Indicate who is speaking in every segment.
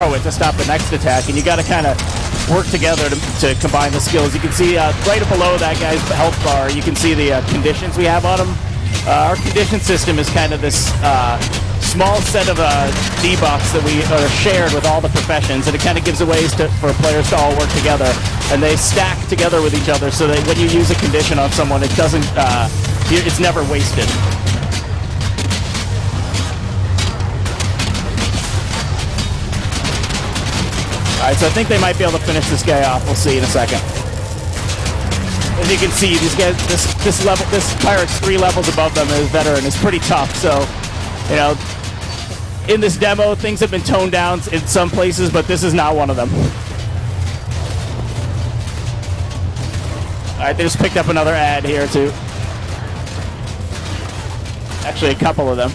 Speaker 1: throw it to stop the next attack, and you got to kind of work together to combine the skills. You can see right below that guy's health bar, you can see the conditions we have on him. Our condition system is kind of this small set of debuffs that we are shared with all the professions, and it kind of gives ways for players to all work together, and they stack together with each other so that when you use a condition on someone, it doesn't, it's never wasted. Alright, so I think they might be able to finish this guy off. We'll see in a second. As you can see, these guys, this pirate's 3 levels above them as veteran is pretty tough. So, you know, in this demo, things have been toned down in some places, but this is not one of them. All right, they just picked up another ad here too. Actually, a couple of them.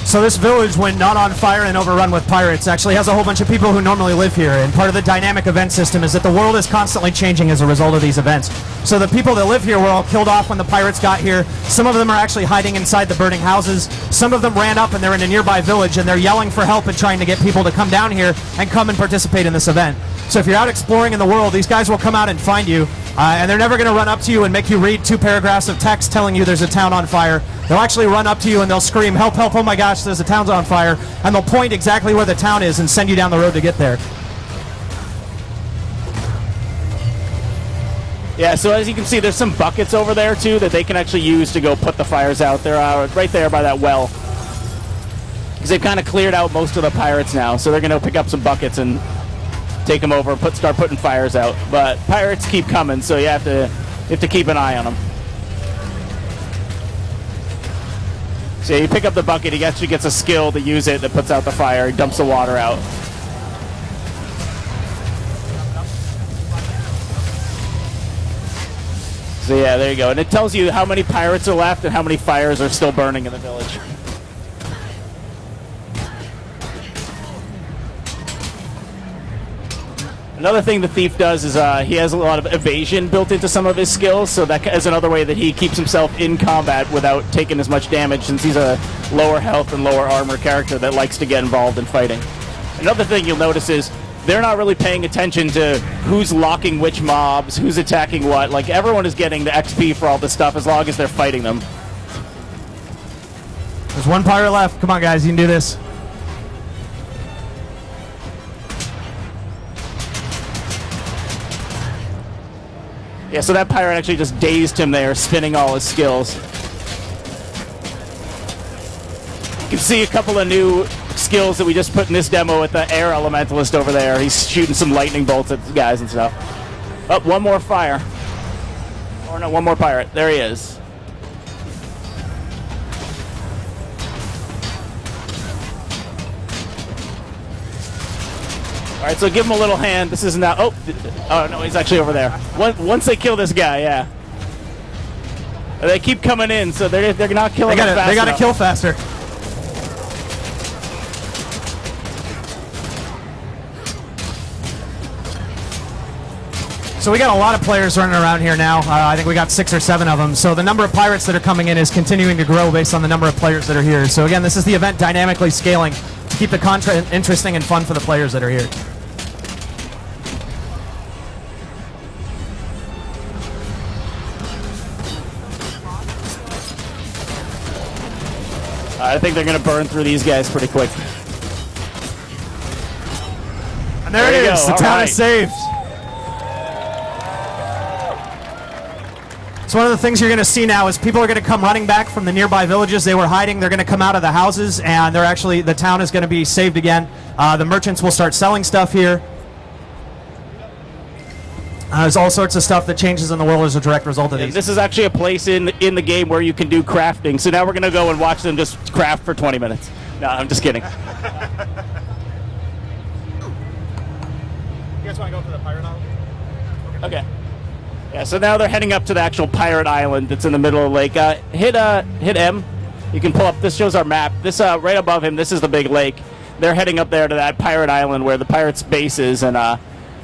Speaker 2: So this village, when not on fire and overrun with pirates, actually has a whole bunch of people who normally live here. And part of the dynamic event system is that the world is constantly changing as a result of these events. So the people that live here were all killed off when the pirates got here. Some of them are actually hiding inside the burning houses. Some of them ran up and they're in a nearby village and they're yelling for help and trying to get people to come down here and come and participate in this event. So if you're out exploring in the world, these guys will come out and find you. And they're never going to run up to you and make you read 2 paragraphs of text telling you there's a town on fire. They'll actually run up to you and they'll scream, help, help, oh my gosh, there's a town's on fire. And they'll point exactly where the town is and send you down the road to get there.
Speaker 1: Yeah, so as you can see, there's some buckets over there too that they can actually use to go put the fires out. They're right there by that well. Because they've kind of cleared out most of the pirates now, so they're going to pick up some buckets and take them over, start putting fires out. But pirates keep coming, so you have to keep an eye on them. So you pick up the bucket, he actually gets a skill to use it that puts out the fire, he dumps the water out. So yeah, there you go. And it tells you how many pirates are left and how many fires are still burning in the village. Another thing the thief does is he has a lot of evasion built into some of his skills, so that is another way that he keeps himself in combat without taking as much damage, since he's a lower health and lower armor character that likes to get involved in fighting. Another thing you'll notice is they're not really paying attention to who's locking which mobs, who's attacking what. Like, everyone is getting the XP for all this stuff as long as they're fighting them.
Speaker 2: There's 1 pirate left. Come on, guys, you can do this.
Speaker 1: Yeah, so that pirate actually just dazed him there, spinning all his skills. You can see a couple of new skills that we just put in this demo with the air elementalist over there. He's shooting some lightning bolts at the guys and stuff. Oh, 1 more fire. Or no, 1 more pirate. There he is. All right, so give him a little hand. This is now. Oh no, he's actually over there. Once they kill this guy, yeah. They keep coming in, so they're not killing him fast.
Speaker 2: They gotta kill faster. So we got a lot of players running around here now. I think we got 6 or 7 of them. So the number of pirates that are coming in is continuing to grow based on the number of players that are here. So again, this is the event dynamically scaling to keep the content interesting and fun for the players that are here.
Speaker 1: I think they're going to burn through these guys pretty quick.
Speaker 2: And there it is. The town is saved. So one of the things you're going to see now is people are going to come running back from the nearby villages they were hiding. They're going to come out of the houses, and the town is going to be saved again. The merchants will start selling stuff here. There's all sorts of stuff that changes in the world as a direct result of these.
Speaker 1: This is actually a place in the game where you can do crafting. So now we're going to go and watch them just craft for 20 minutes. No, I'm just kidding.
Speaker 2: You guys want to go for the pirate island?
Speaker 1: Okay. Yeah, so now they're heading up to the actual pirate island that's in the middle of the lake. Hit M. You can pull up. This shows our map. This right above him, this is the big lake. They're heading up there to that pirate island where the pirates' base is, and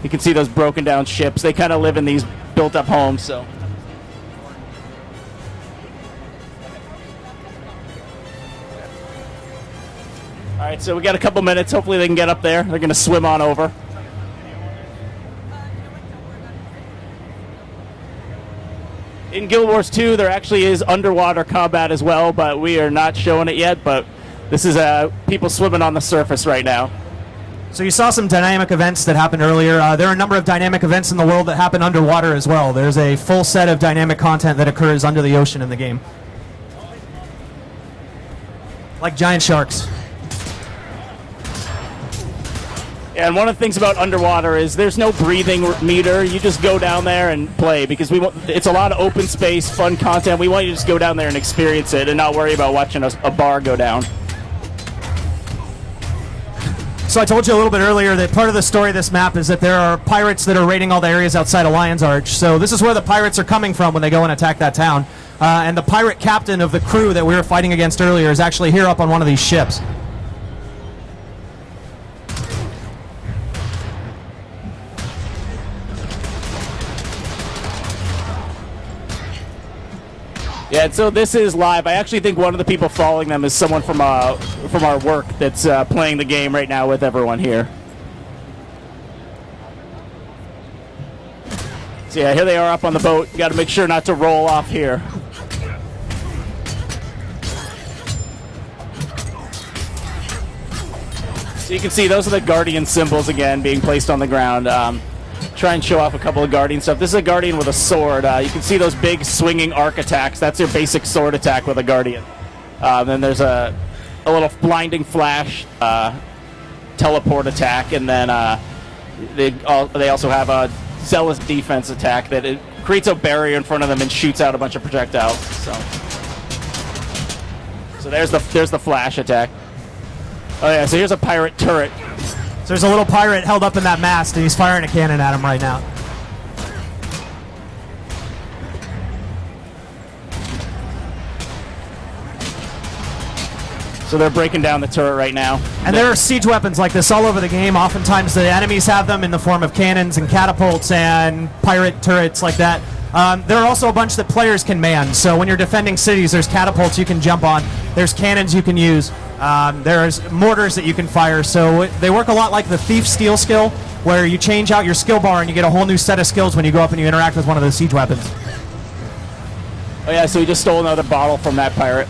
Speaker 1: you can see those broken down ships. They kind of live in these built up homes, so. All right, so we got a couple minutes. Hopefully they can get up there. They're going to swim on over. In Guild Wars 2, there actually is underwater combat as well, but we are not showing it yet. But this is people swimming on the surface right now.
Speaker 2: So you saw some dynamic events that happened earlier. There are a number of dynamic events in the world that happen underwater as well. There's a full set of dynamic content that occurs under the ocean in the game. Like giant sharks.
Speaker 1: Yeah, and one of the things about underwater is there's no breathing meter. You just go down there and play because it's a lot of open space, fun content. We want you to just go down there and experience it and not worry about watching a bar go down.
Speaker 2: So I told you a little bit earlier that part of the story of this map is that there are pirates that are raiding all the areas outside of Lion's Arch. So this is where the pirates are coming from when they go and attack that town. And the pirate captain of the crew that we were fighting against earlier is actually here up on one of these ships.
Speaker 1: Yeah, and so this is live. I actually think one of the people following them is someone from our work that's playing the game right now with everyone here. So yeah, here they are up on the boat. You got to make sure not to roll off here. So you can see those are the Guardian symbols again being placed on the ground. Try and show off a couple of Guardian stuff. This is a Guardian with a sword. You can see those big swinging arc attacks. That's your basic sword attack with a Guardian. Then there's a little blinding flash teleport attack, and then they also have a zealous defense attack that it creates a barrier in front of them and shoots out a bunch of projectiles. So there's the flash attack. Oh yeah, so here's a pirate turret.
Speaker 2: So there's a little pirate held up in that mast, and he's firing a cannon at him right now.
Speaker 1: So they're breaking down the turret right now.
Speaker 2: And there are siege weapons like this all over the game. Oftentimes the enemies have them in the form of cannons and catapults and pirate turrets like that. There are also a bunch that players can man. So when you're defending cities, there's catapults you can jump on. There's cannons you can use. There's mortars that you can fire. So they work a lot like the thief steal skill, where you change out your skill bar and you get a whole new set of skills when you go up and you interact with one of the siege weapons.
Speaker 1: Oh yeah, so we just stole another bottle from that pirate.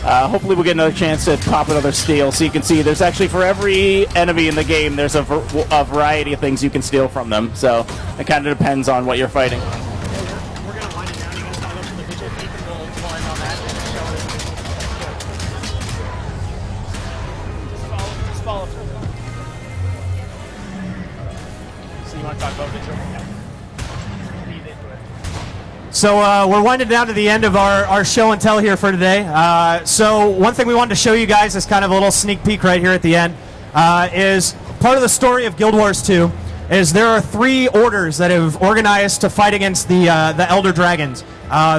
Speaker 1: Hopefully we'll get another chance to pop another steal. So you can see there's actually, for every enemy in the game, there's a variety of things you can steal from them. So it kind of depends on what you're fighting.
Speaker 2: We're going to wind it down. You guys want to look for the visual peak and we'll climb on that. Just follow through. So you want to talk about visual? So we're winding down to the end of our show and tell here for today. So one thing we wanted to show you guys is kind of a little sneak peek right here at the end. Is part of the story of Guild Wars 2 is there are 3 orders that have organized to fight against the Elder Dragons.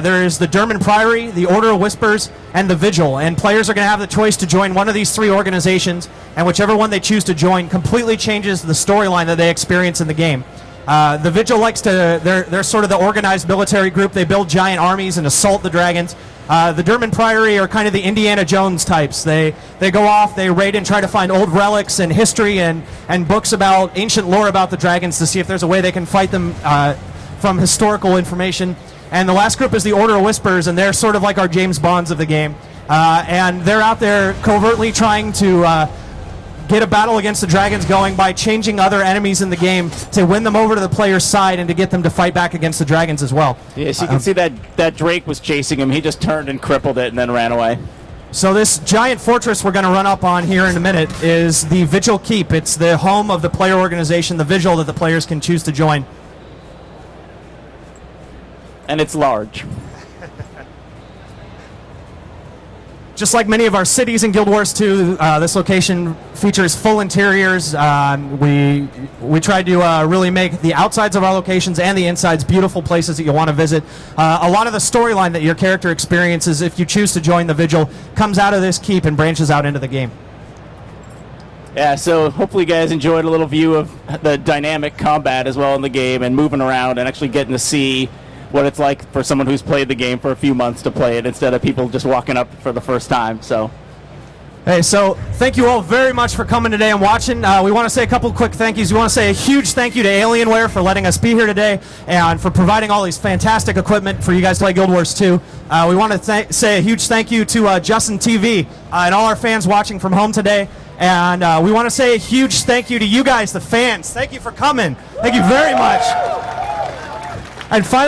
Speaker 2: There is the Derman Priory, the Order of Whispers, and the Vigil. And players are going to have the choice to join one of these 3 organizations, and whichever one they choose to join completely changes the storyline that they experience in the game. The Vigil likes to, they're sort of the organized military group. They build giant armies and assault the dragons. The Derman Priory are kind of the Indiana Jones types. They go off, they raid and try to find old relics and history and books about ancient lore about the dragons to see if there's a way they can fight them from historical information. And the last group is the Order of Whispers, and they're sort of like our James Bonds of the game. And they're out there covertly trying to get a battle against the dragons going by changing other enemies in the game to win them over to the player's side and to get them to fight back against the dragons as well.
Speaker 1: Yes, you can see that Drake was chasing him. He just turned and crippled it and then ran away.
Speaker 2: So this giant fortress we're going to run up on here in a minute is the Vigil Keep. It's the home of the player organization, the Vigil, that the players can choose to join.
Speaker 1: And it's large.
Speaker 2: Just like many of our cities in Guild Wars 2, this location features full interiors. We tried to really make the outsides of our locations and the insides beautiful places that you want to visit. A lot of the storyline that your character experiences, if you choose to join the Vigil, comes out of this keep and branches out into the game.
Speaker 1: Yeah, so hopefully you guys enjoyed a little view of the dynamic combat as well in the game and moving around and actually getting to see what it's like for someone who's played the game for a few months to play it instead of people just walking up for the first time. So
Speaker 2: Hey, so thank you all very much for coming today and watching. We want to say a couple quick thank yous. We want to say a huge thank you to Alienware for letting us be here today and for providing all these fantastic equipment for you guys to play Guild Wars 2. We want to say a huge thank you to Justin TV and all our fans watching from home today. And we want to say a huge thank you to you guys, the fans. Thank you for coming. Thank you very much. And finally,